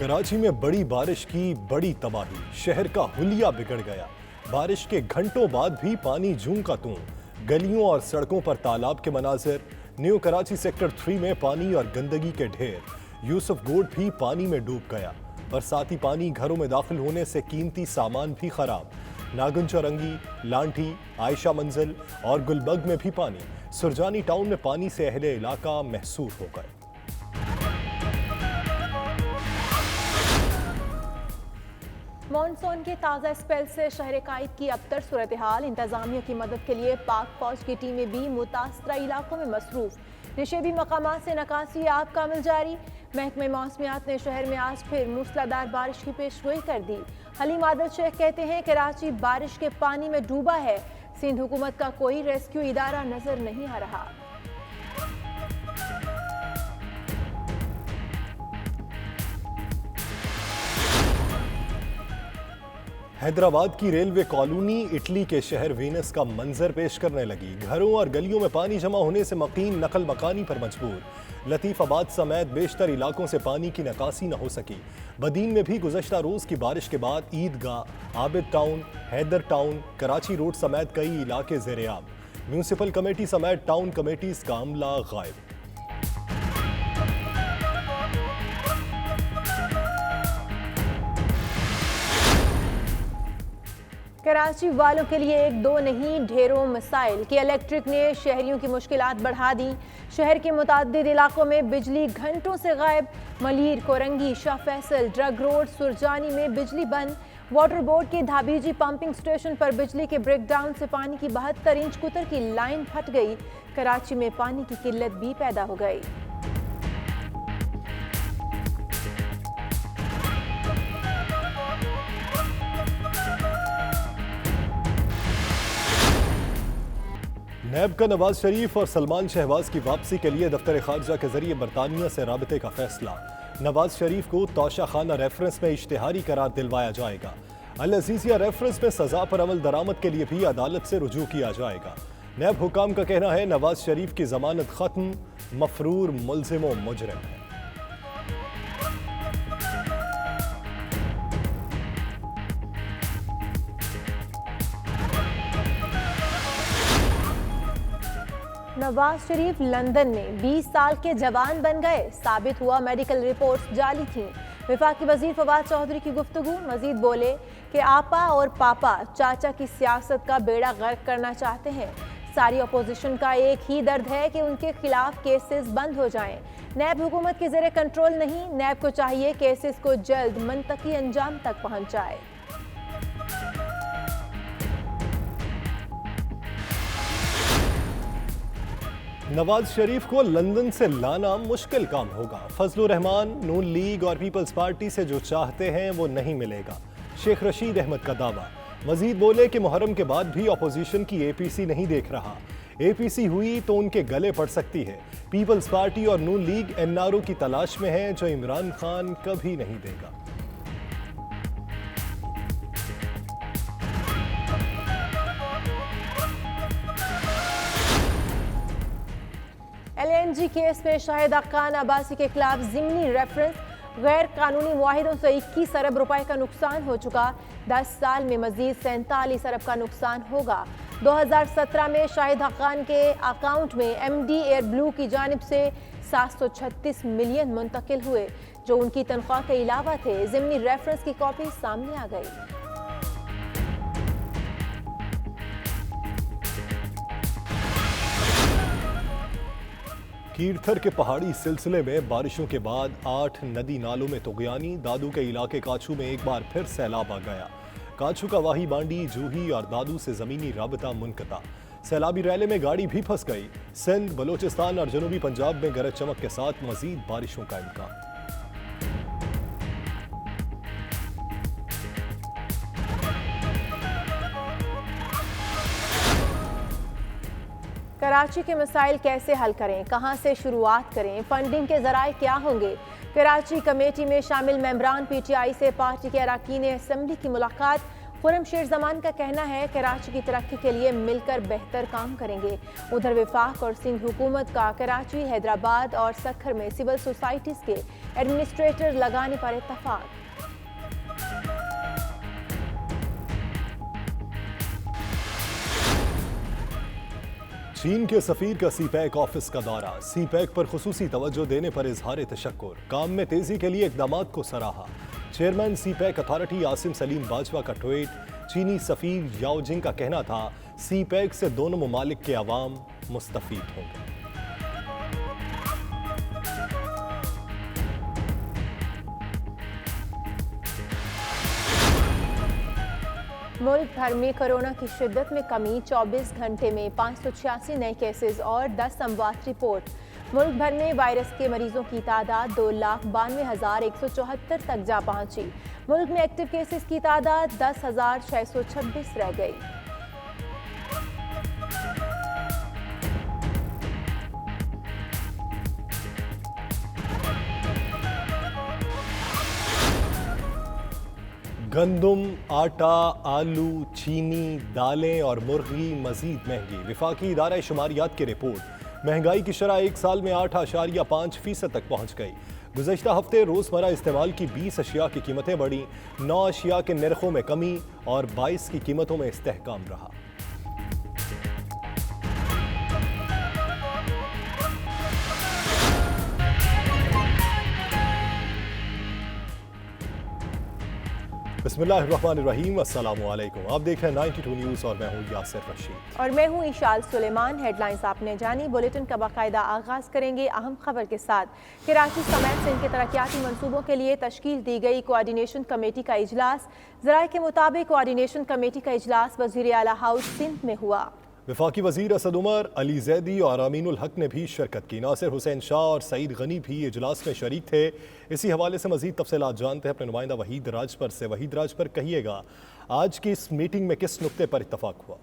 کراچی میں بڑی بارش کی بڑی تباہی، شہر کا حلیہ بگڑ گیا۔ بارش کے گھنٹوں بعد بھی پانی جوں کا توں، گلیوں اور سڑکوں پر تالاب کے مناظر۔ نیو کراچی سیکٹر 3 میں پانی اور گندگی کے ڈھیر، یوسف گوٹ بھی پانی میں ڈوب گیا۔ برساتی پانی گھروں میں داخل ہونے سے قیمتی سامان بھی خراب۔ ناگن چورنگی، لانٹھی، عائشہ منزل اور گلبرگ میں بھی پانی۔ سرجانی ٹاؤن میں پانی سے اہل علاقہ محصور ہو گئے۔ مانسون کے تازہ اسپیل سے شہر قائد کی ابتر صورتحال، انتظامیہ کی مدد کے لیے پاک فوج کی ٹیمیں بھی متاثرہ علاقوں میں مصروف۔ نشیبی مقامات سے نکاسی آب کا عمل جاری۔ محکمہ موسمیات نے شہر میں آج پھر موسلادھار بارش کی پیشگوئی کر دی۔ حلیم عادل شیخ کہتے ہیں کراچی بارش کے پانی میں ڈوبا ہے، سندھ حکومت کا کوئی ریسکیو ادارہ نظر نہیں آ رہا۔ حیدرآباد کی ریلوے کالونی اٹلی کے شہر وینس کا منظر پیش کرنے لگی۔ گھروں اور گلیوں میں پانی جمع ہونے سے مقیم نقل مکانی پر مجبور۔ لطیف آباد سمیت بیشتر علاقوں سے پانی کی نکاسی نہ ہو سکی۔ بدین میں بھی گزشتہ روز کی بارش کے بعد Eidgah, Abid Town, Haider Town, Karachi Road سمیت کئی علاقے زیر آب۔ میونسپل کمیٹی سمیت ٹاؤن کمیٹیز کا عملہ غائب۔ کراچی والوں کے لیے ایک دو نہیں ڈھیروں مسائل کہ الیکٹرک نے شہریوں کی مشکلات بڑھا دی۔ شہر کے متعدد علاقوں میں بجلی گھنٹوں سے غائب۔ ملیر، کورنگی، شاہ فیصل، ڈرگ روڈ، سرجانی میں بجلی بند۔ واٹر بورڈ کے دھابیجی پمپنگ سٹیشن پر بجلی کے بریک ڈاؤن سے پانی کی 72 انچ قطر کی لائن پھٹ گئی۔ کراچی میں پانی کی قلت بھی پیدا ہو گئی۔ نیب کا نواز شریف اور سلمان شہباز کی واپسی کے لیے دفتر خارجہ کے ذریعے برطانیہ سے رابطے کا فیصلہ۔ نواز شریف کو توشہ خانہ ریفرنس میں اشتہاری قرار دلوایا جائے گا۔ العزیزیہ ریفرنس میں سزا پر عمل درآمد کے لیے بھی عدالت سے رجوع کیا جائے گا۔ نیب حکام کا کہنا ہے نواز شریف کی ضمانت ختم، مفرور ملزم و مجرم ہے۔ نواز شریف لندن میں 20 سال کے جوان بن گئے، ثابت ہوا میڈیکل رپورٹس جعلی تھیں۔ وفاقی وزیر فواد چودھری کی گفتگو، مزید بولے کہ آپا اور پاپا چاچا کی سیاست کا بیڑا غرق کرنا چاہتے ہیں۔ ساری اپوزیشن کا ایک ہی درد ہے کہ ان کے خلاف کیسز بند ہو جائیں۔ نیب حکومت کے زیر کنٹرول نہیں، نیب کو چاہیے کیسز کو جلد منطقی انجام تک پہنچائے۔ نواز شریف کو لندن سے لانا مشکل کام ہوگا۔ فضل الرحمان نون لیگ اور پیپلز پارٹی سے جو چاہتے ہیں وہ نہیں ملے گا، شیخ رشید احمد کا دعویٰ۔ مزید بولے کہ محرم کے بعد بھی اپوزیشن کی اے پی سی نہیں دیکھ رہا، اے پی سی ہوئی تو ان کے گلے پڑ سکتی ہے۔ پیپلز پارٹی اور نون لیگ این آر او کی تلاش میں ہے جو عمران خان کبھی نہیں دے گا۔ LNG کیس میں شاہد حقان عباسی کے خلاف ضمنی ریفرنس، غیر قانونی معاہدوں سے 21 ارب روپے کا نقصان ہو چکا، 10 سال میں مزید 47 ارب کا نقصان ہوگا۔ 2017 میں شاہد حقان کے اکاؤنٹ میں MD ایئر بلو کی جانب سے 736 ملین منتقل ہوئے جو ان کی تنخواہ کے علاوہ تھے۔ ضمنی ریفرنس کی کاپی سامنے آ گئی۔ کیرتھر کے پہاڑی سلسلے میں بارشوں کے بعد 8 ندی نالوں میں طغیانی، دادو کے علاقے کاچو میں ایک بار پھر سیلاب آ گیا۔ کاچو کا واہی بانڈی، جوہی اور دادو سے زمینی رابطہ منقطع، سیلابی ریلے میں گاڑی بھی پھنس گئی۔ سندھ، بلوچستان اور جنوبی پنجاب میں گرج چمک کے ساتھ مزید بارشوں کا امکان۔ کراچی کے مسائل کیسے حل کریں، کہاں سے شروعات کریں، فنڈنگ کے ذرائع کیا ہوں گے؟ کراچی کمیٹی میں شامل ممبران پی ٹی آئی سے پارٹی کے اراکین اسمبلی کی ملاقات، खुर्रम शेर जमान का कहना है कराची की तरक्की के लिए मिलकर बेहतर काम करेंगे। उधर वफाक और सिंध हुकूमत का कराची, हैदराबाद और सखर में सिविल सोसाइटीज के एडमिनिस्ट्रेटर लगाने पर इत्तफाक। चीन के सफीर का सीपैक ऑफिस का दौरा, सीपैक पर खुसूसी तवज्जो देने पर इजहार तशक्कुर, काम में तेजी के लिए इक़दामात को सराहा। Chairman CPEC authority Asim Salim Bajwa का ट्वीट, चीनी सफीर याओजिंग का कहना था सीपैक से दोनों ममालिक के अवाम मुस्तफीद होंगे। मुल्क भर में कोरोना की शिद्दत में कमी, 24 घंटे में 586 नए केसेस और 10 अमवात रिपोर्ट। मुल्क भर में वायरस के मरीजों की तादाद 2,92,174 तक जा पहुंची। मुल्क में एक्टिव केसेस की तादाद 10,626 रह गई। गंदम, आटा, आलू, चीनी, दालें और मुर्गी मजीद महंगी। विफाकी इदारा शुमारियात की रिपोर्ट, महंगाई की शरह एक साल में 8.5% तक पहुँच गई। गुज़श्ता हफ्ते रोज़मर्रा इस्तेमाल की 20 अशिया की कीमतें बढ़ी, 9 अशिया के नरखों में कमी और 22 की कीमतों में इस्तेहकाम रहा। बिस्मिल्लाहिर्रहमानिर्रहीम, अस्सलामु अलैकुम। आप देख रहे हैं 92 न्यूज़ और मैं हूँ यासिर रशीद और मैं हूँ इशाल सुलेमान। हेडलाइंस आपने जानी, बुलेटिन का बाकायदा आगाज करेंगे अहम खबर के साथ। कराची समेत सिंध के तरक्याती मंसूबों के लिए तश्कील दी गई कोऑर्डिनेशन कमेटी का इजलास। ज़राए के मुताबिक कोऑर्डिनेशन कमेटी का इजलास वज़ीर आला हाउस सिंध में हुआ। वफाकी वज़ीर असद उमर, अली ज़ैदी और अमीनुल हक ने भी शिरकत की। नासिर हुसैन शाह और सईद गनी भी इजलास में शरीक थे। इसी हवाले से मज़ीद तफसीलात जानते हैं अपने नुमाइंदा वहीद राजपर से। वहीद राजपर, कहिएगा आज की इस मीटिंग में किस नुक्ते पर इत्तफाक हुआ?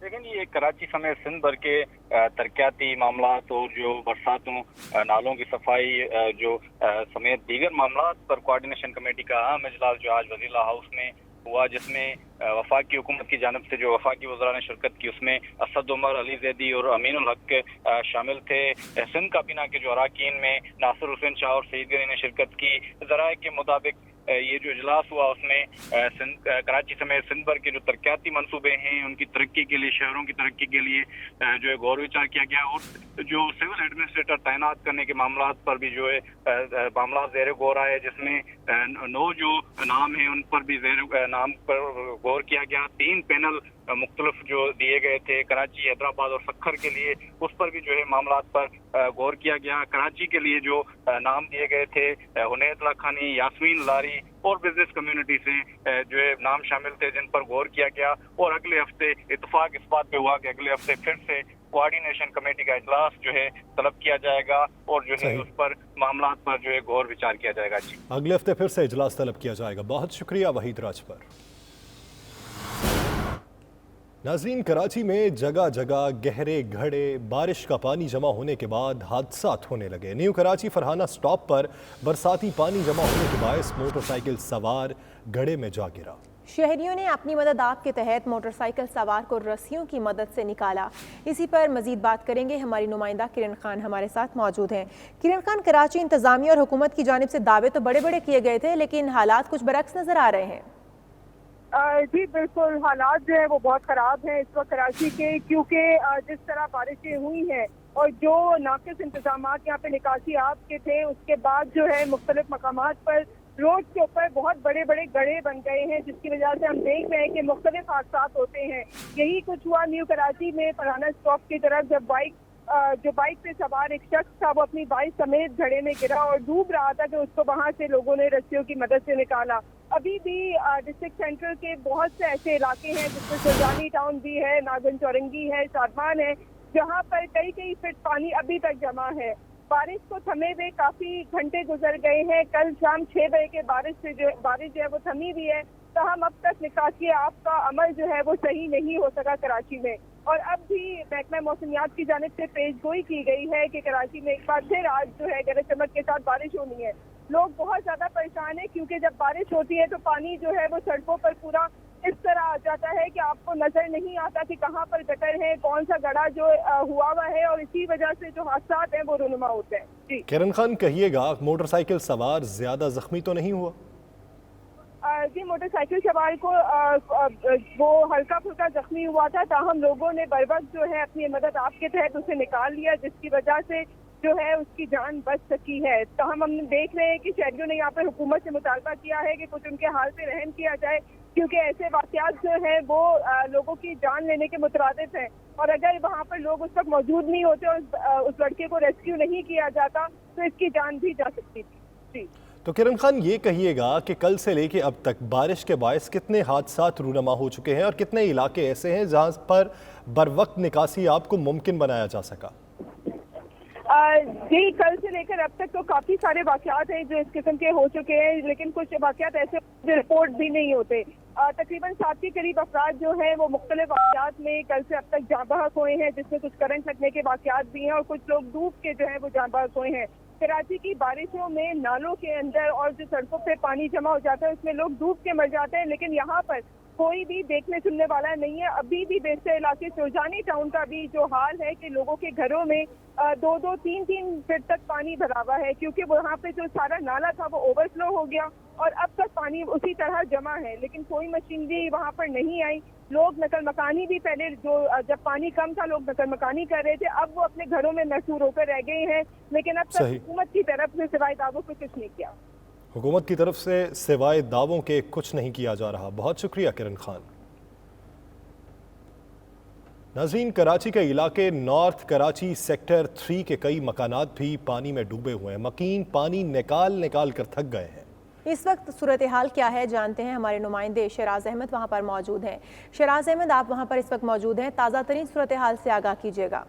लेकिन ये कराची समेत सिंध भर के तरक्याती मामलात और जो बरसातों, नालों की सफाई जो समेत दीगर मामलात पर कोऑर्डिनेशन कमेटी का अहम इजलास जो आज वज़ीर आला हाउस में हुआ, जिसमें वफाकी हुकूमत की जानिब से जो वफाकी वज़रा ने शिरकत की, उसमें असद उमर, अली ज़ैदी और अमीनुल हक शामिल थे। सिंध काबीना के जो अरकान में नासिर हुसैन शाह और सईद गनी ने शिरकत की। ज़राए के मुताबिक ये जो इजलास हुआ उसमें कराची समेत सिंध भर के जो तरक्याती मंसूबे हैं उनकी तरक्की के लिए, शहरों की तरक्की के लिए जो है गौर विचार किया गया और जो सिविल एडमिनिस्ट्रेटर तैनात करने के मामला पर भी जो है मामला ज़ेर गौर आए, जिसमें 9 जो नाम हैं उन पर भी नाम पर गौर किया गया। 3 पैनल मुख्तलिफ जो दिए गए थे कराची, हैदराबाद और सखर के लिए, उस पर भी जो है मामलात पर गौर किया गया। कराची के लिए जो नाम दिए गए थे हुनैत लाखानी, यास्मीन लारी और बिजनेस कम्युनिटी से जो है नाम शामिल थे, जिन पर गौर किया गया। और अगले हफ्ते इत्तफाक इस बात पे हुआ कि अगले हफ्ते फिर से कोऑर्डिनेशन कमेटी का इजलास जो है तलब किया जाएगा और जो है उस पर मामलात पर जो है गौर विचार किया जाएगा। जी, अगले हफ्ते फिर से इजलास तलब किया जाएगा। बहुत शुक्रिया वहीद राजपर। नाज़रीन, कराची में जगह जगह गहरे घड़े, बारिश का पानी जमा होने के बाद हादसात होने लगे। न्यू कराची फरहाना स्टॉप पर बरसाती पानी जमा होने के बायस मोटरसाइकिल सवार गड्ढे में जा गिरा। शहरियों ने अपनी मदद आप के तहत मोटरसाइकिल सवार को रस्सियों की मदद से निकाला। इसी पर मजीद बात करेंगे, हमारी नुमाइंदा किरण खान हमारे साथ मौजूद हैं। किरण खान, कराची इंतजामिया और हुकूमत की जानिब से दावे तो बड़े बड़े किए गए थे, लेकिन हालात कुछ बरक्स नजर आ रहे हैं। जी बिल्कुल, हालात जो है वो बहुत ख़राब हैं इस वक्त कराची के, क्योंकि जिस तरह बारिशें हुई हैं और जो नाकिस इंतजामात यहाँ पे निकासी आप के थे, उसके बाद जो है मुख्तलिफ मकामात पर रोड के ऊपर बहुत बड़े बड़े गड्ढे बन गए हैं, जिसकी वजह से हम देख रहे हैं कि मुख्तलिफ हादसात होते हैं। यही कुछ हुआ न्यू कराची में फरहाना स्टॉप की तरफ, जब बाइक पे सवार एक शख्स था, वो अपनी बाइक समेत गड्ढे में गिरा और डूब रहा था, कि उसको वहां से लोगों ने रस्सियों की मदद से निकाला। अभी भी डिस्ट्रिक्ट सेंट्रल के बहुत से ऐसे इलाके हैं, जिसमें सुरजानी टाउन भी है, नागन चौरंगी है, शादमान है, जहाँ पर कई फीट पानी अभी तक जमा है। बारिश को थमे हुए काफी घंटे गुजर गए हैं। कल शाम 6 बजे के बारिश जो है वो थमी हुई है, तो हम अब तक निकासी आपका अमल जो है वो सही नहीं हो सका कराची में। और अब भी महकमा मौसमियात की जानिब से पेशगोई की गई है कि कराची में एक बार फिर आज जो है गरज चमक के साथ बारिश होनी है। लोग बहुत ज्यादा परेशान हैं क्योंकि जब बारिश होती है तो पानी जो है वो सड़कों पर पूरा इस तरह आ जाता है कि आपको नजर नहीं आता कि कहाँ पर गटर है, कौन सा गड्ढा जो हुआ है, और इसी वजह से जो हादसात हैं वो रुनुमा होते हैं। जी किरण खान, कहिएगा मोटरसाइकिल सवार ज्यादा जख्मी तो नहीं हुआ? जी, मोटरसाइकिल सवार को वो हल्का फुल्का जख्मी हुआ था, ताहम लोगों ने बर वक्त जो है अपनी मदद आपके तहत उसे निकाल लिया, जिसकी वजह से जो है उसकी जान बच सकी है। ताहम हम देख रहे हैं कि शहरियों ने यहाँ पर हुकूमत से मुतालबा किया है कि कुछ उनके हाल पे रहम किया जाए, क्योंकि ऐसे वाक़यात जो है वो लोगों की जान लेने के मुतरादिफ हैं, और अगर वहाँ पर लोग उस वक्त मौजूद नहीं होते और उस लड़के को रेस्क्यू नहीं किया जाता तो इसकी जान भी जा सकती थी। जी तो किरण खान, ये कहिएगा कि कल से लेके अब तक बारिश के बायस कितने हादसात रूनमा हो चुके हैं और कितने इलाके ऐसे हैं जहां पर बर वक्त निकासी आपको मुमकिन बनाया जा सका? जी, कल से लेकर अब तक तो काफी सारे वाक़यात हैं जो इस किस्म के हो चुके हैं, लेकिन कुछ वाक़यात ऐसे जो रिपोर्ट भी नहीं होते। तकरीबन 7 के करीब अफराद जो हैं वो मुख्तलिफ वाक़यात में कल से अब तक जाँ बहक हुए हैं, जिसमें कुछ करंट लगने के वाक़यात भी हैं और कुछ लोग डूब के जो है वो जाँ बहक हुए हैं। कराची की बारिशों में नालों के अंदर और जो सड़कों पे पानी जमा हो जाता है उसमें लोग डूब के मर जाते हैं, लेकिन यहाँ पर कोई भी देखने सुनने वाला नहीं है। अभी भी बेशतर इलाके चौजानी टाउन का भी जो हाल है कि लोगों के घरों में 2-2, 3-3 फीट तक पानी भरा हुआ है, क्योंकि वहाँ पे जो सारा नाला था वो ओवरफ्लो हो गया और अब तक पानी उसी तरह जमा है, लेकिन कोई मशीनरी वहाँ पर नहीं आई। लोग नकल मकानी भी पहले जो जब पानी कम था लोग नकल मकानी कर रहे थे, अब वो अपने घरों में महसूर होकर रह गए हैं, लेकिन अब तक हुकूमत की तरफ से सिवाय दावों को कुछ नहीं किया। हुकूमत की तरफ से सिवाय दावों के कुछ नहीं किया जा रहा। बहुत शुक्रिया किरण खान। नाज़रीन, कराची के इलाके नॉर्थ कराची सेक्टर 3 के कई मकानात भी पानी में डूबे हुए हैं। मकीन पानी निकाल कर थक गए हैं। इस वक्त सूरत हाल क्या है जानते हैं, हमारे नुमाइंदे शराज अहमद वहां पर मौजूद हैं। शराज अहमद, आप वहां पर इस वक्त मौजूद हैं, ताज़ा तरीन सूरत हाल से आगाह कीजिएगा।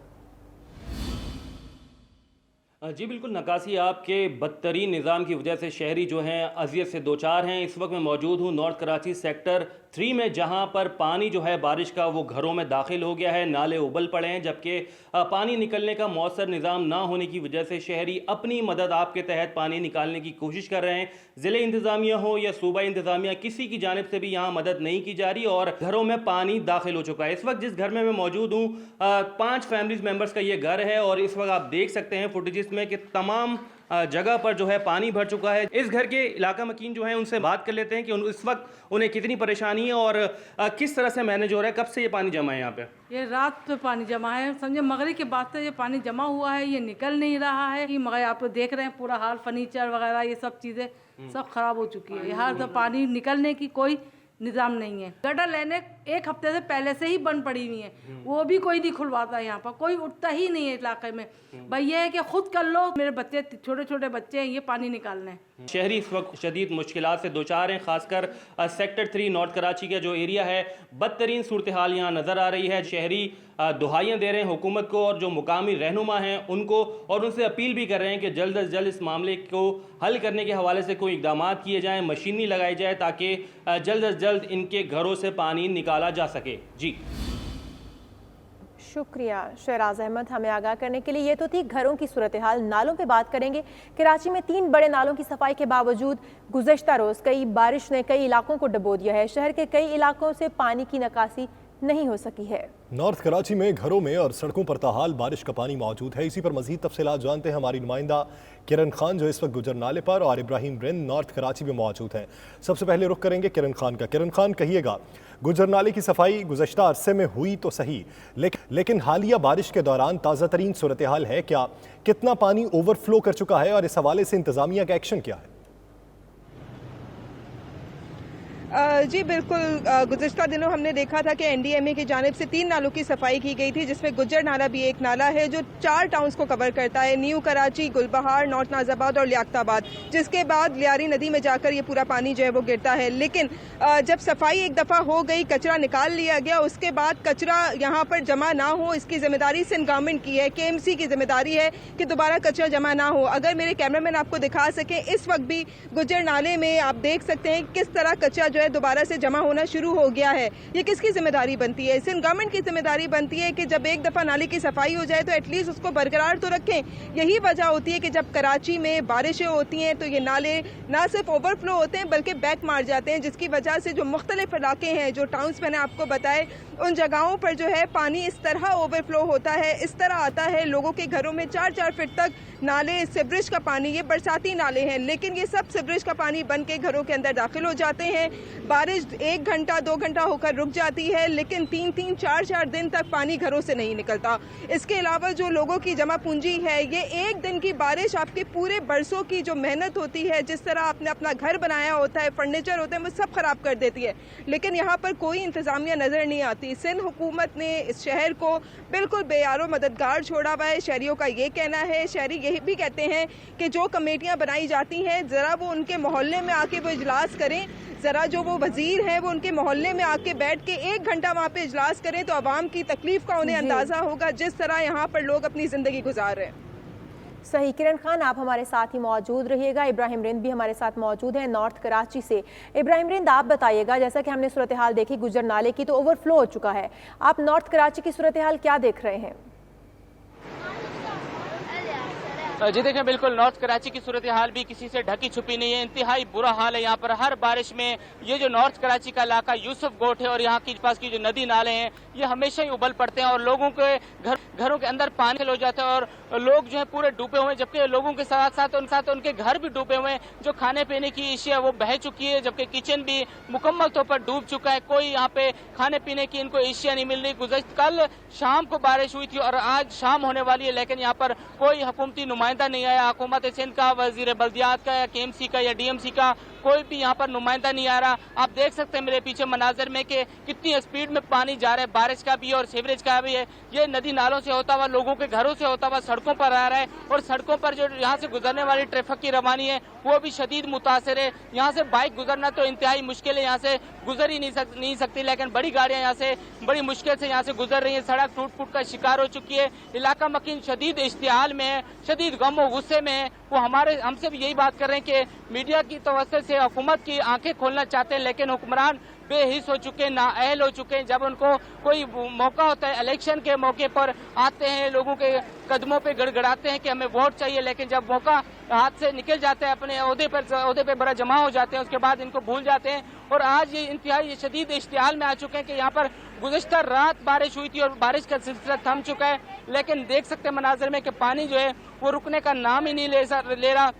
जी बिल्कुल, नकासी आपके बदतरीन निज़ाम की वजह से शहरी जो हैं अजियत से दो चार हैं। इस वक्त मैं मौजूद हूँ नॉर्थ कराची सेक्टर 3 में, जहाँ पर पानी जो है बारिश का वो घरों में दाखिल हो गया है, नाले उबल पड़े हैं, जबकि पानी निकलने का मौसर निज़ाम ना होने की वजह से शहरी अपनी मदद आपके तहत पानी निकालने की कोशिश कर रहे हैं। ज़िले इंतज़ामिया हो या सूबाई इंतज़ामिया, किसी की जानिब से भी यहाँ मदद नहीं की जा रही और घरों में पानी दाखिल हो चुका है। इस वक्त जिस घर में मैं मौजूद हूँ 5 फैमिलीज मेम्बर्स का ये घर है और इस वक्त आप देख सकते हैं फुटेजेस में कि तमाम जगह पर जो है पानी भर चुका है। इस घर के इलाका मकीन जो है उनसे बात कर लेते हैं कि इस वक्त उन्हें कितनी परेशानी है और किस तरह से मैनेज हो रहा है। कब से ये पानी जमा है यहाँ पे? ये रात पे पानी जमा है, समझे मगरिब के बाद से ये पानी जमा हुआ है, ये निकल नहीं रहा है। कि मगर आप देख रहे हैं पूरा हाल, फर्नीचर वगैरह ये सब चीज़ें सब खराब हो चुकी है। यहाँ तो पानी निकलने की कोई निज़ाम नहीं है। गटर लेने 1 हफ्ते से पहले से ही बंद पड़ी हुई है, वो भी कोई नहीं खुलवाता। यहाँ पर कोई उठता ही नहीं है इलाके में। भाई ये है कि खुद कर लो, मेरे बच्चे छोटे छोटे बच्चे हैं, ये पानी निकालने। शहरी इस वक्त शदीद मुश्किलात से दो चार हैं, खासकर सेक्टर 3 नॉर्थ कराची का जो एरिया है, बदतरीन सूरत हाल यहाँ नज़र आ रही है। शहरी दुहाइयाँ दे रहे हैं हुकूमत को और जो मुकामी रहनुमा हैं उनको, और उनसे अपील भी कर रहे हैं कि जल्द अज जल्द इस मामले को हल करने के हवाले से कोई इकदाम किए जाएँ, मशीनरी लगाई जाए ताकि जल्द अज जल्द इनके घरों से पानी निकाला जा सके। जी शुक्रिया शहराज अहमद हमें आगाह करने के लिए। ये तो थी घरों की सूरत हाल। नालों पे बात करेंगे। कराची में 3 बड़े नालों की सफाई के बावजूद गुज़श्ता रोज़ कई बारिश ने कई इलाकों को डुबो दिया है। शहर के कई इलाकों से पानी की निकासी नहीं हो सकी है। नॉर्थ कराची में घरों में और सड़कों पर ताहाल बारिश का पानी मौजूद है। इसी पर मजीद तफसीलात जानते हैं हमारी नुमाइंदा किरण खान, जो इस वक्त गुजर नाले पर, और इब्राहिम रिंद नॉर्थ कराची में मौजूद हैं। सबसे पहले रुख करेंगे किरण खान का। किरण खान, कहिएगा गुजर नाले की सफाई गुज़श्ता अरसे में हुई तो सही, लेकिन हालिया बारिश के दौरान ताज़ा तरीन सूरत हाल है क्या? कितना पानी ओवरफ्लो कर चुका है और इस हवाले से इंतज़ामिया का एक्शन क्या है? जी बिल्कुल, गुज़श्ता दिनों हमने देखा था कि NDMA की जानिब से 3 नालों की सफाई की गई थी, जिसमें गुज्जर नाला भी एक नाला है जो 4 टाउन्स को कवर करता है, न्यू कराची, गुलबहार, नॉर्थ नाज़ाबाद और लियाकताबाद, जिसके बाद लियारी नदी में जाकर ये पूरा पानी जो है वो गिरता है। लेकिन जब सफाई एक दफ़ा हो गई, कचरा निकाल लिया गया, उसके बाद कचरा यहाँ पर जमा ना हो, इसकी जिम्मेदारी सिंध गवर्नमेंट की है, KMC की जिम्मेदारी है कि दोबारा कचरा जमा ना हो। अगर मेरे कैमरामैन आपको दिखा सके, इस वक्त भी गुज्जर नाले में आप देख सकते हैं किस तरह कचरा जो जो है दोबारा से जमा होना शुरू हो गया है। ये किसकी जिम्मेदारी बनती है? सिंध गवर्नमेंट की जिम्मेदारी बनती है कि जब एक दफ़ा नाले की सफाई हो जाए तो एटलीस्ट उसको बरकरार तो रखें। यही वजह होती है कि जब कराची में बारिशें होती हैं तो ये नाले ना सिर्फ ओवरफ्लो होते हैं बल्कि बैक मार जाते हैं, जिसकी वजह से जो मुख्तलिफ इलाके हैं, जो टाउन्स मैंने आपको बताए, उन जगहों पर जो है पानी इस तरह ओवरफ्लो होता है, इस तरह आता है, लोगों के घरों में 4-4 फीट तक नाले, सीवरेज का पानी, ये बरसाती नाले हैं, लेकिन ये सब सीवरेज का पानी बन के घरों के अंदर दाखिल हो जाते हैं। बारिश 1 घंटा 2 घंटा होकर रुक जाती है, लेकिन 3-3 4-4 दिन तक पानी घरों से नहीं निकलता। इसके अलावा जो लोगों की जमा पूंजी है, ये एक दिन की बारिश आपके पूरे बरसों की जो मेहनत होती है, जिस तरह आपने अपना घर बनाया होता है, फर्नीचर होते हैं, वो सब खराब कर देती है। लेकिन यहाँ पर कोई इंतजामिया नजर नहीं आती। सिंध हुकूमत ने इस शहर को बिल्कुल बेयारो मददगार छोड़ा हुआ है। शहरियों का ये कहना है, शहरी यही भी कहते हैं कि जो कमेटियां बनाई जाती हैं ज़रा वो उनके मोहल्ले में आके वो इजलास करें, ज़रा जो वो वजीर हैं वो उनके मोहल्ले में आके बैठ के 1 घंटा वहाँ पे इजलास करें तो आवाम की तकलीफ का उन्हें अंदाज़ा होगा, जिस तरह यहाँ पर लोग अपनी ज़िंदगी गुजार रहे हैं। सही। किरण खान, आप हमारे साथ ही मौजूद रहिएगा। इब्राहिम रिंद भी हमारे साथ मौजूद हैं नॉर्थ कराची से। इब्राहिम रिंद, आप बताइएगा, जैसा कि हमने सूरत हाल देखी गुजर नाले की, तो ओवरफ्लो हो चुका है। आप नॉर्थ कराची की सूरत हाल क्या देख रहे हैं? जी देखें, बिल्कुल नॉर्थ कराची की सूरत हाल भी किसी से ढकी छुपी नहीं है। इंतहाई बुरा हाल है यहाँ पर। हर बारिश में ये जो नॉर्थ कराची का इलाका यूसुफ गोट है और यहाँ के पास की जो नदी नाले हैं, ये हमेशा ही उबल पड़ते हैं और लोगों के घरों के अंदर पानी हो जाता है और लोग जो है पूरे डूबे हुए हैं, जबकि लोगों के साथ साथ उनके घर भी डूबे हुए हैं। जो खाने पीने की अशिया वो बह चुकी है, जबकि किचन भी मुकम्मल तौर पर डूब चुका है। कोई यहाँ पे खाने पीने की इनको अशिया नहीं मिल रही। कल शाम को बारिश हुई थी और आज शाम होने वाली है, लेकिन यहाँ पर कोई हुकूमती नुमाइंदा नहीं आया। हुकूमत सिंध का, वजीर बल्दियात का या KMC का या DMC का कोई भी यहाँ पर नुमाइंदा नहीं आ रहा। आप देख सकते हैं मेरे पीछे मनाजर में कि कितनी स्पीड में पानी जा रहा है, बारिश का भी और सीवरेज का भी है। ये नदी नालों से होता हुआ, लोगों के घरों से होता हुआ सड़कों पर आ रहा है और सड़कों पर जो यहाँ से गुजरने वाली ट्रैफिक की रवानी है वो भी शदीद मुतासर है। यहाँ से बाइक गुजरना तो इंतहाई मुश्किल है, यहाँ से गुजर ही नहीं सकती, लेकिन बड़ी गाड़ियाँ यहाँ से बड़ी मुश्किल से यहाँ से गुजर रही है। सड़क टूट फूट का शिकार हो चुकी है। इलाका मकीन शदीद इश्तियाल में है, शदीद गम और गुस्से में है। वो हमसे भी यही बात कर रहे हैं कि मीडिया की तवज्जो से हुकूमत की आंखें खोलना चाहते हैं, लेकिन हुक्मरान बेहिस हो चुके हैं, नाअहल हो चुके हैं। जब उनको कोई मौका होता है, इलेक्शन के मौके पर आते हैं, लोगों के कदमों पे गड़गड़ाते हैं कि हमें वोट चाहिए, लेकिन जब मौका हाथ से निकल जाता है, अपने ओहदे पे बड़ा जमा हो जाते हैं, उसके बाद इनको भूल जाते हैं। और आज ये इंतहाई शदीद इश्तियाल में आ चुके हैं कि यहाँ पर गुज़श्ता रात बारिश हुई थी और बारिश का सिलसिला थम चुका है, लेकिन देख सकते हैं मनाजर में कि पानी जो है वो रुकने का नाम ही नहीं ले रहा।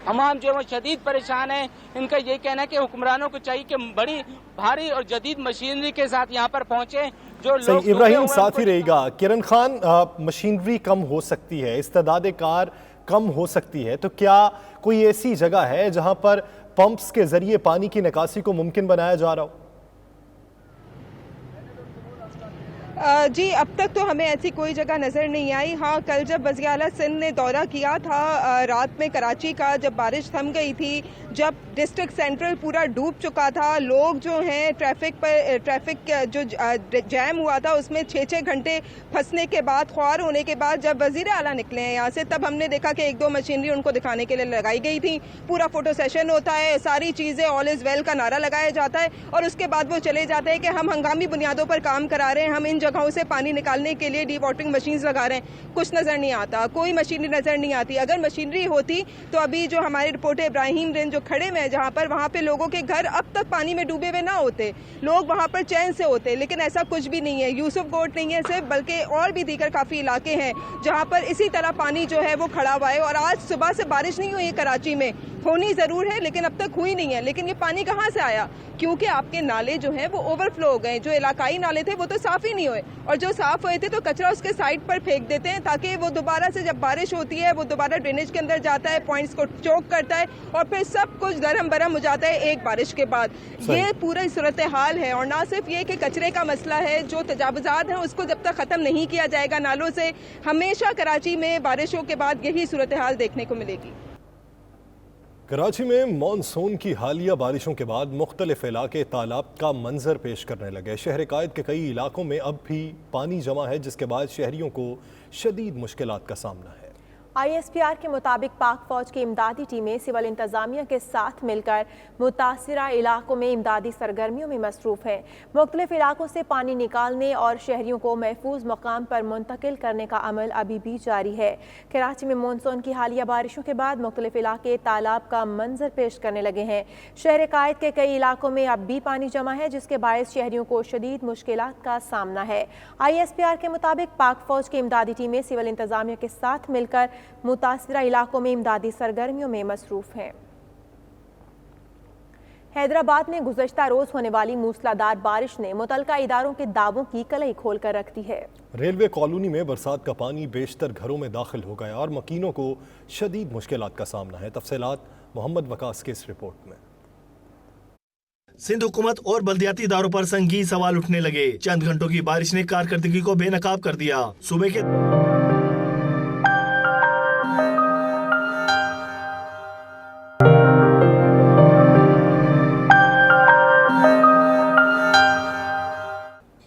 तमाम जो है वो शदीद परेशान है। इनका ये कहना है कि हुक्मरानों को चाहिए कि बड़ी भारी और जदीद मशीनरी के साथ यहाँ पर पहुंचे। जो लोग इब्राहिम साथ ही रहेगा। किरण खान, मशीनरी कम हो सकती है, इस्तेदाद कार कम हो सकती है, तो क्या कोई ऐसी जगह है जहां पर पंप्स के जरिए पानी की निकासी को मुमकिन बनाया जा रहा हो? जी, अब तक तो हमें ऐसी कोई जगह नज़र नहीं आई। हाँ, कल जब वज़ीर आला सिंध ने दौरा किया था रात में कराची का, जब बारिश थम गई थी, जब डिस्ट्रिक्ट सेंट्रल पूरा डूब चुका था, लोग जो हैं ट्रैफिक जो जैम हुआ था उसमें 6-6 घंटे फंसने के बाद, ख्वार होने के बाद जब वज़ीर आला निकले हैं यहाँ से, तब हमने देखा कि 1-2 मशीनरी उनको दिखाने के लिए लगाई गई थी। पूरा फोटो सेशन होता है, सारी चीज़ें ऑल इज़ वेल का नारा लगाया जाता है और उसके बाद वो चले जाते हैं कि हम हंगामी बुनियादों पर काम करा रहे हैं, हम इन जगहों से पानी निकालने के लिए डी वाटरिंग मशीन्स लगा रहे हैं। कुछ नज़र नहीं आता, कोई मशीनरी नज़र नहीं आती। अगर मशीनरी होती तो अभी जो हमारे रिपोर्टर इब्राहिम रिंद जो खड़े में जहाँ पर, वहाँ पे लोगों के घर अब तक पानी में डूबे हुए ना होते, लोग वहाँ पर चैन से होते, लेकिन ऐसा कुछ भी नहीं है। यूसुफ गोट नहीं है सिर्फ, बल्कि और भी दीगर काफ़ी इलाके हैं जहाँ पर इसी तरह पानी जो है वो खड़ा हुआ है। और आज सुबह से बारिश नहीं हुई है कराची में, होनी ज़रूर है लेकिन अब तक हुई नहीं है। लेकिन ये पानी कहाँ से आया? क्योंकि आपके नाले जो हैं वो ओवरफ्लो हो गए। जो इलाकाई नाले थे वो तो साफ़ ही नहीं हुए, और जो साफ़ हुए थे तो कचरा उसके साइड पर फेंक देते हैं ताकि वो दोबारा से जब बारिश होती है वो दोबारा ड्रेनेज के अंदर जाता है, पॉइंट्स को चोक करता है और फिर सब कुछ गरम बरम हो जाता है एक बारिश के बाद। ये पूरा सूरत हाल है। और ना सिर्फ ये कि कचरे का मसला है, जो तजावुज़ात हैं उसको जब तक ख़त्म नहीं किया जाएगा नालों से, हमेशा कराची में बारिशों के बाद यही सूरत हाल देखने को मिलेगी। कराची में मॉनसून की हालिया बारिशों के बाद मुख्तलिफ इलाके तालाब का मंजर पेश करने लगे। शहर कायद के कई इलाकों में अब भी पानी जमा है, जिसके बाद शहरियों को शदीद मुश्किलात का सामना है। ISPR के मुताबिक पाक फौज की इमदादी टीमें सिविल इंतजामिया के साथ मिलकर मुतासिरा इलाकों में इमदादी सरगर्मियों में मसरूफ हैं। मुख्तलिफ इलाकों से पानी निकालने और शहरियों को महफूज मकाम पर मुंतकिल करने का अमल अभी भी जारी है। कराची में मानसून की हालिया बारिशों के बाद मुख्तलिफ इलाके तालाब का मंजर पेश करने लगे हैं। शहर कायद के कई इलाकों में अब भी पानी जमा है, जिसके बायस शहरियों को शदीद मुश्किलात का सामना है। ISPR के मुताबिक पाक फौज की इमदादी टीमें सिविल इंतजामिया के साथ मिलकर मुतासिरा इलाकों में इमदादी सरगर्मियों में मसरूफ हैं। हैदराबाद में गुज़श्ता रोज होने वाली मूसलाधार बारिश ने मुतलका इदारों के दावों की कलई खोल कर रख दी है। रेलवे कॉलोनी में बरसात का पानी बेशतर घरों में दाखिल हो गया और मकीनों को शदीद मुश्किलात का सामना है। तफसीलात मोहम्मद वकास की इस रिपोर्ट में। सिंध हुकूमत और बल्दियाती इदारों पर संगीन सवाल उठने लगे। चंद घंटों की बारिश ने कारकर्दगी को बेनकाब कर दिया। सुबह के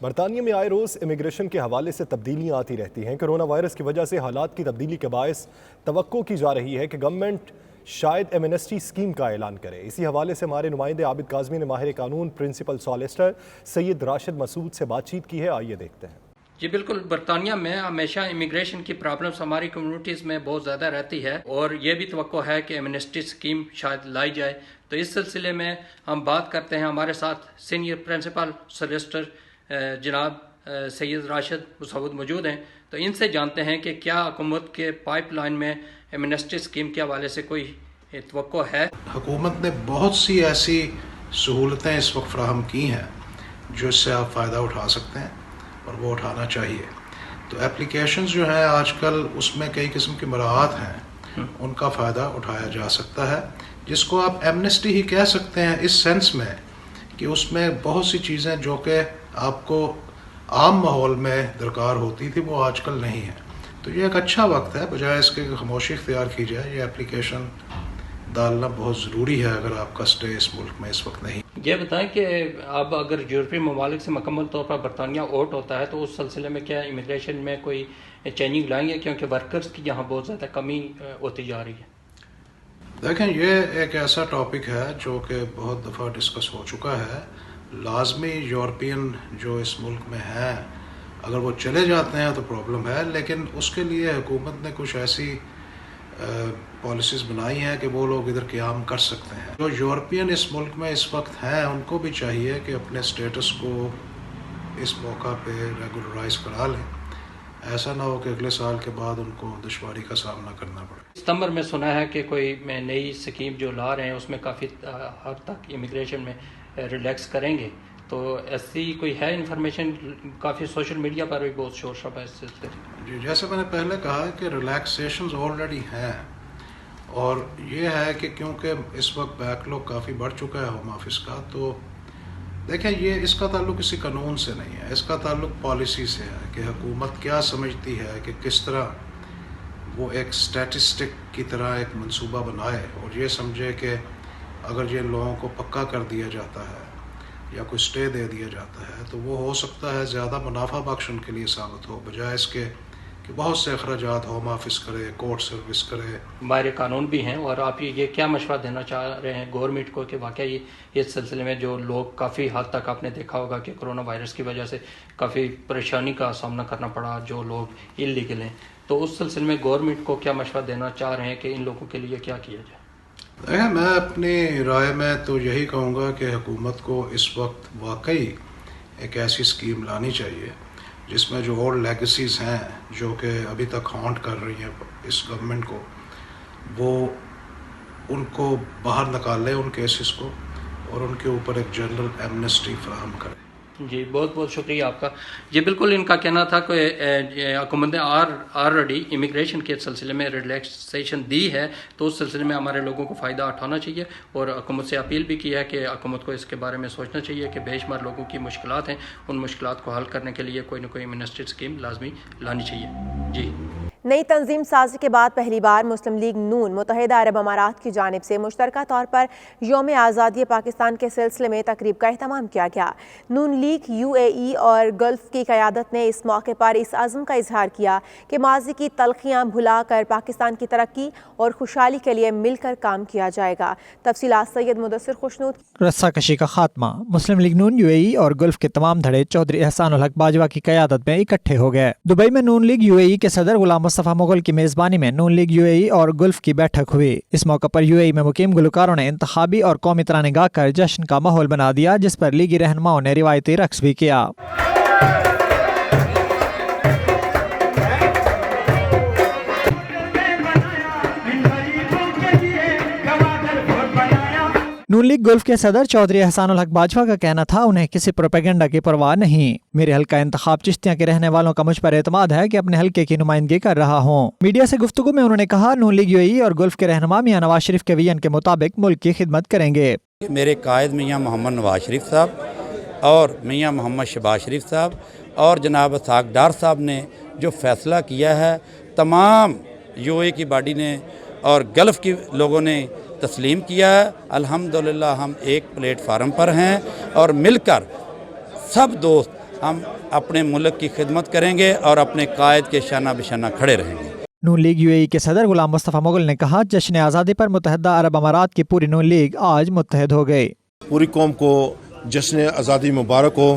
बरतानिया में आए रोज इमिग्रेशन के हवाले से तब्दीलियां आती रहती हैं। कोरोना वायरस की वजह से हालात की तब्दीली के बायस तवक्को की जा रही है कि गवर्नमेंट शायद एमनेस्टी स्कीम का ऐलान करे। इसी हवाले से हमारे नुमाइंदे आबिद काज़मी ने माहिर कानून प्रिंसिपल सॉलिसिटर सैयद राशिद मसूद से बातचीत की है। आइए देखते हैं। जी बिल्कुल, बरतानिया में हमेशा इमिग्रेशन की प्रॉब्लम्स हमारी कम्युनिटीज़ में बहुत ज़्यादा रहती है और ये भी तवक्को है कि एमनेस्टी स्कीम शायद लाई जाए। तो इस सिलसिले में हम बात करते हैं। हमारे साथ सीनियर प्रिंसिपल सॉलिसिटर जनाब सैयद राशिद मसूद मौजूद हैं। तो इनसे जानते हैं कि क्या हुकूमत के पाइपलाइन में एमनेस्टी स्कीम के हवाले से कोई तवक्को है। हुकूमत ने बहुत सी ऐसी सहूलतें इस वक्त फराहम की हैं जो इससे आप फ़ायदा उठा सकते हैं और वो उठाना चाहिए। तो एप्लीकेशंस जो हैं आजकल उसमें कई किस्म की मराहत हैं, उनका फ़ायदा उठाया जा सकता है, जिसको आप एमनेस्टी ही कह सकते हैं इस सेंस में कि उसमें बहुत सी चीज़ें जो कि आपको आम माहौल में दरकार होती थी वो आजकल नहीं है। तो ये एक अच्छा वक्त है, बजाय इसके खामोशी इख्तियार की जाए। ये एप्लीकेशन डालना बहुत ज़रूरी है अगर आपका स्टे इस मुल्क में इस वक्त नहीं। ये बताएं कि अब अगर यूरोपीय ममालिक से मुकम्मल तौर पर बरतानिया आउट होता है तो उस सिलसिले में क्या इमिग्रेशन में कोई चेंजिंग लाएंगे, क्योंकि वर्कर्स की यहाँ बहुत ज़्यादा कमी होती जा रही है। देखें, ये एक ऐसा टॉपिक है जो कि बहुत दफ़ा डिस्कस हो चुका है। लाजमी यूरोपियन जो इस मुल्क में हैं अगर वो चले जाते हैं तो प्रॉब्लम है, लेकिन उसके लिए हुकूमत ने कुछ ऐसी पॉलिसीज़ बनाई हैं कि वो लोग इधर क़याम कर सकते हैं। जो यूरोपियन इस मुल्क में इस वक्त हैं उनको भी चाहिए कि अपने स्टेटस को इस मौका पे रेगुलराइज करा लें। ऐसा ना हो कि अगले साल के बाद उनको दुश्वारी का सामना करना पड़े। सितंबर में सुना है कि कोई नई स्कीम जो ला रहे हैं उसमें काफ़ी हद तक इमिग्रेशन में रिलैक्स करेंगे। तो ऐसी कोई है इन्फॉर्मेशन? काफ़ी सोशल मीडिया पर भी बहुत शोर शराबा है इस सिलसिले में। जी, जैसे मैंने पहले कहा कि रिलैक्सेशंस ऑलरेडी हैं और ये है कि क्योंकि इस वक्त बैकलॉग काफ़ी बढ़ चुका है होम ऑफिस का, तो देखें ये इसका ताल्लुक किसी कानून से नहीं है, इसका ताल्लुक पॉलिसी से है कि हुकूमत क्या समझती है कि किस तरह वो एक स्टैटिस्टिक की तरह एक मंसूबा बनाए और ये समझे कि अगर ये लोगों को पक्का कर दिया जाता है या कोई स्टे दे दिया जाता है तो वो हो सकता है ज़्यादा मुनाफा बख्श उनके लिए साबित हो, बजाय इसके कि बहुत से अखराजात होम ऑफिस करे, कोर्ट सर्विस करे। माहिर कानून भी हैं और आप ये क्या मशवरा देना चाह रहे हैं गवर्नमेंट को कि वाकई इस सिलसिले में जो लोग काफ़ी हद तक आपने देखा होगा कि कोरोना वायरस की वजह से काफ़ी परेशानी का सामना करना पड़ा जो लोग इलीगल हैं, तो उस सिलसिले में गवर्नमेंट को क्या मशवरा देना चाह रहे हैं कि इन लोगों के लिए क्या किया जाए? मैं अपनी राय में तो यही कहूँगा कि हुकूमत को इस वक्त वाकई एक ऐसी स्कीम लानी चाहिए जिसमें जो ओल्ड लेगेसीज़ हैं जो कि अभी तक हॉन्ट कर रही हैं इस गवर्नमेंट को, वो उनको बाहर निकाल लें उन केसेस को और उनके ऊपर एक जनरल एमनेस्टी फराहम करें। जी बहुत बहुत शुक्रिया आपका। जी बिल्कुल, इनका कहना था कि हुकूमत ने ऑलरेडी इमिग्रेशन के सिलसिले में रिलैक्सेशन दी है, तो उस सिलसिले में हमारे लोगों को फ़ायदा उठाना चाहिए और हुकूमत से अपील भी की है कि हुकूमत को इसके बारे में सोचना चाहिए कि बेशुमार लोगों की मुश्किलात हैं, उन मुश्किलात को हल करने के लिए कोई ना कोई एमनेस्टी स्कीम लाजमी लानी चाहिए। जी नई तंजीम साजी के बाद पहली बार मुस्लिम लीग नून मुत्तहिदा अरब अमारात की जानिब से मुश्तरका तौर पर यौम आज़ादी पाकिस्तान के सिलसिले में तकरीब का एहतमाम किया गया। नून लीग UAE और गल्फ की क़यादत ने इस मौके पर इस अज़्म का इजहार किया कि माजी की तलखियाँ भुला कर पाकिस्तान की तरक्की और खुशहाली के लिए मिलकर काम किया जाएगा। तफसीलात सैयद मुदस्सिर खुशनूद। रस्साकशी का खात्मा। मुस्लिम लीग नून UAE और गल्फ के तमाम धड़े चौधरी एहसानुल हक बाजवा की क़यादत में इकट्ठे हो गए। दुबई में नून लीग UAE के सदर गुलाम मुस्तफ़ा मुग़ल की मेज़बानी में नून लीग UAE और गल्फ की बैठक हुई। इस मौके पर UAE में मुकीम गुलकारों ने इंतखाबी और कौमी तराने गाकर जश्न का माहौल बना दिया, जिस पर लीगी रहनुमाओं ने रिवायती रक्स भी किया। नून लीग गल्फ के सदर चौधरी एहसानुल हक बाजवा का कहना था, उन्हें किसी प्रोपेगेंडा की परवाह नहीं। मेरे हल्का इंतखाब चिश्तिया के रहने वालों का मुझ पर एतमाद है कि अपने हल्के की नुमाइंदगी कर रहा हूँ। मीडिया से गुफ्तगू में उन्होंने कहा, नून लीग UAE और गल्फ के रहनुमा मियां नवाज शरीफ के विजन के मुताबिक मुल्क की खिदमत करेंगे। मेरे कायद मियां मोहम्मद नवाज शरीफ साहब और मियां मोहम्मद शहबाज शरीफ साहब और जनाब साक डार साहब ने जो फैसला किया है, तमाम UAE की बॉडी ने और गल्फ के लोगों ने तस्लीम किया है। अल्हम्दुलिल्लाह हम एक प्लेटफार्म पर हैं और मिलकर सब दोस्त हम अपने मुल्क की खिदमत करेंगे और अपने कायद के शाना बिशाना खड़े रहेंगे। नून लीग UAE के सदर गुलाम मुस्तफ़ा मुग़ल ने कहा, जश्न आज़ादी पर मुत्तहिदा अरब अमारात की पूरी नून लीग आज मुत्तहिद हो गई। पूरी कौम को जश्न आज़ादी मुबारक हो।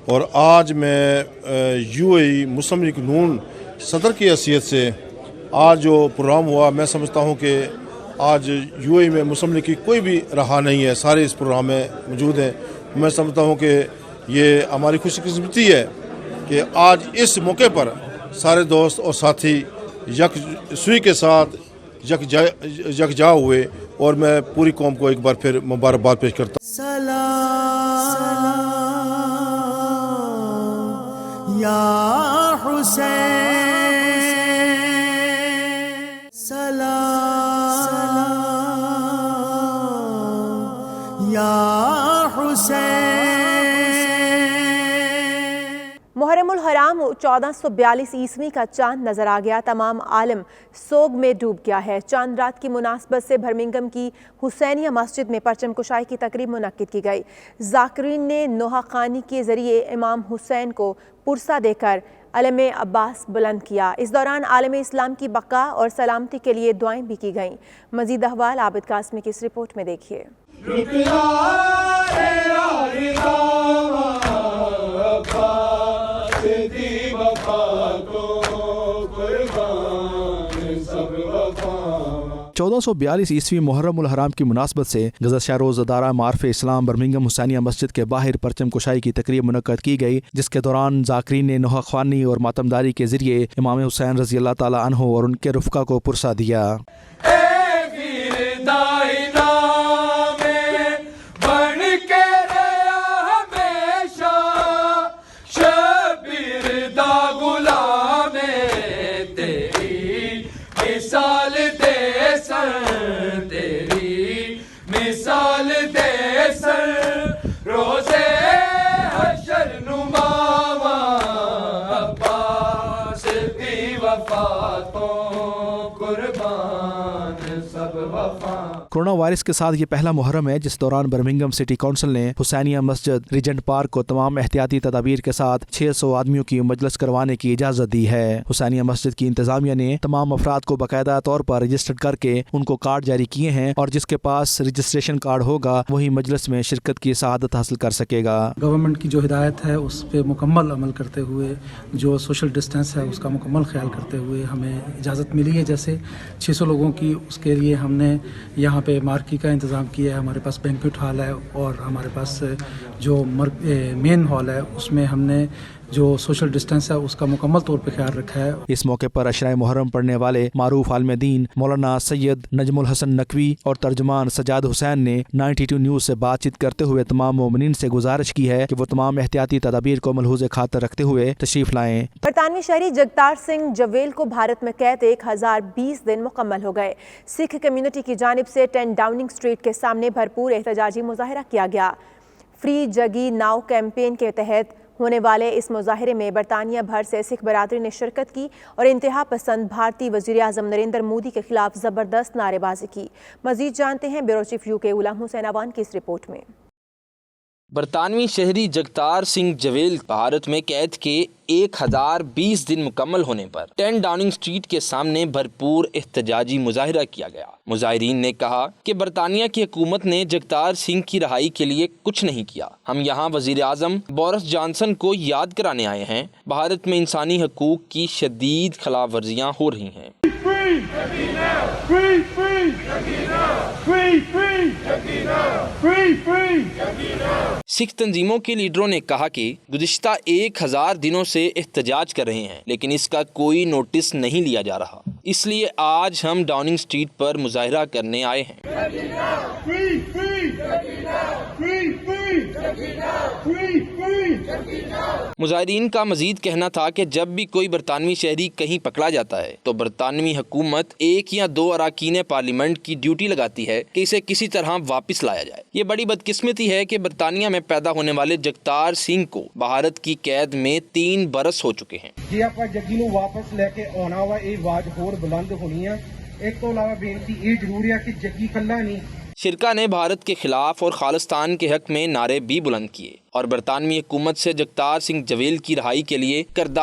और आज मैं UAE मुस्लिम लीग नून सदर की हैसियत से आज जो प्रोग्राम हुआ, मैं समझता हूँ कि आज UAE में मुस्लिम लीग की कोई भी रहा नहीं है, सारे इस प्रोग्राम में मौजूद हैं। मैं समझता हूँ कि ये हमारी खुशकिस्मती है कि आज इस मौके पर सारे दोस्त और साथी यकसुई के साथ यकजा हुए और मैं पूरी कौम को एक बार फिर मुबारकबाद पेश करता हूँ। सलाम या हुसैन, मुहर्रमुल हराम 1442 ईस्वी का चांद नजर आ गया। तमाम आलम सोग में डूब गया है। चांद रात की मुनासबत से बर्मिंघम की हुसैनिया मस्जिद में परचम कुशाई की तकरीब मुनक्किद की गई। जाकिरीन ने नोहा खानी के जरिए इमाम हुसैन को पुरसा देकर अलम अब्बास बुलंद किया। इस दौरान आलम इस्लाम की बका और सलामती के लिए दुआएं भी की गईं। मजीद अहवाल आबिद कासमी की इस रिपोर्ट में देखिए। चौदह 1442 ईस्वी मुहर्रमुल हराम की मुनासबत से गज़शा रोज़ादारा मार्फ इस्लाम बर्मिंघम हुसैनिया मस्जिद के बाहर परचम कुशाई की तकरीब मुनक्कद की गई, जिसके दौरान जाकिरीन ने नोहा ख्वानी और मातमदारी के जरिए इमाम हुसैन रज़ी अल्लाह ताला अन्हु और उनके रुफ़का को पुरसा दिया। कोरोना वायरस के साथ ये पहला मुहर्रम है जिस दौरान बर्मिंघम सिटी काउंसिल ने हुसैनिया मस्जिद रीजेंट पार्क को तमाम एहतियाती तदाबीर के साथ 600 आदमियों की मजलिस करवाने की इजाज़त दी है। हुसैनिया मस्जिद की इंतजामिया ने तमाम अफराद को बाकायदा तौर पर रजिस्टर्ड करके उनको कार्ड जारी किए हैं और जिसके पास रजिस्ट्रेशन कार्ड होगा वही मजलिस में शिरकत की सआदत हासिल कर सकेगा। गवर्नमेंट की जो हिदायत है उस पर मुकम्मल अमल करते हुए, जो सोशल डिस्टेंस है उसका मुकम्मल ख्याल करते हुए हमें इजाज़त मिली है। जैसे 600 लोगों की, उसके लिए हमने यहाँ पे मार्की का इंतज़ाम किया है। हमारे पास बैंक्वेट हॉल है और हमारे पास जो मेन हॉल है उसमें हमने जो सोशल डिस्टेंस है उसका मुकम्मल तौर पे ख्याल रखा है। इस मौके पर अशराए मुहर्रम पढ़ने वाले मारूफ आलिम दीन मौलाना सैयद नजमुल हसन नकवी और तर्जुमान सजाद हुसैन ने 92 न्यूज़ से बातचीत करते हुए तमाम मोमिनीन से गुजारिश की है कि वो तमाम एहतियाती तदाबीर को मलहूज़ खातर रखते हुए तशरीफ लाएं। बरतानवी शहरी जगतार सिंह जवेल को भारत में कैद 1020 दिन मुकम्मल हो गए। सिख कम्युनिटी की जानिब से 10 डाउनिंग स्ट्रीट के सामने भरपूर एहतजाजी मुजाहरा किया गया। फ्री जगी नाव कैंपेन के तहत ہونے والے اس مظاہرے میں برطانیہ بھر سے سکھ برادری نے شرکت کی اور انتہا پسند بھارتی وزیر اعظم نریندر مودی کے خلاف زبردست نعرے بازی کی۔ مزید جانتے ہیں بیورو چیف UK غلام حسین اوان کی اس رپورٹ میں۔ برطانوی شہری جگتار سنگھ جویل بھارت میں قید کے 1020 دن مکمل ہونے پر 10 ڈاؤننگ سٹریٹ کے سامنے بھرپور احتجاجی مظاہرہ کیا گیا۔ مظاہرین نے کہا کہ برطانیہ کی حکومت نے جگتار سنگھ کی رہائی کے لیے کچھ نہیں کیا۔ ہم یہاں وزیر اعظم بورس جانسن کو یاد کرانے آئے ہیں، بھارت میں انسانی حقوق کی شدید خلاف ورزیاں ہو رہی ہیں۔ سکھ تنظیموں کے لیڈروں نے کہا کہ گزشتہ 1000 دنوں سے احتجاج کر رہے ہیں لیکن اس کا کوئی نوٹس نہیں لیا جا رہا، اس لیے آج ہم ڈاؤننگ سٹریٹ پر مظاہرہ کرنے آئے ہیں۔ مظاہرین کا مزید کہنا تھا کہ جب بھی کوئی برطانوی شہری کہیں پکڑا جاتا ہے تو برطانوی حکومت 1 یا 2 اراکین پارلیمنٹ کی ڈیوٹی لگاتی ہے کہ اسے کسی طرح واپس لایا جائے۔ یہ بڑی بدقسمتی ہے کہ برطانیہ میں پیدا ہونے والے جگتار سنگھ کو بھارت کی قید میں 3 برس ہو چکے ہیں۔ جی آپ جگی نو واپس لے کے آنا وا یہ آواز ہور بلند ہونی ہے۔ ایک تو علاوہ بےنتی یہ ضروری ہے کہ جگی کلا نہیں۔ شرکا نے بھارت کے خلاف اور خالصتان کے حق میں نعرے بھی بلند کیے اور برطانوی حکومت سے جگتار سنگھ جویل کی رہائی کے لیے کردہ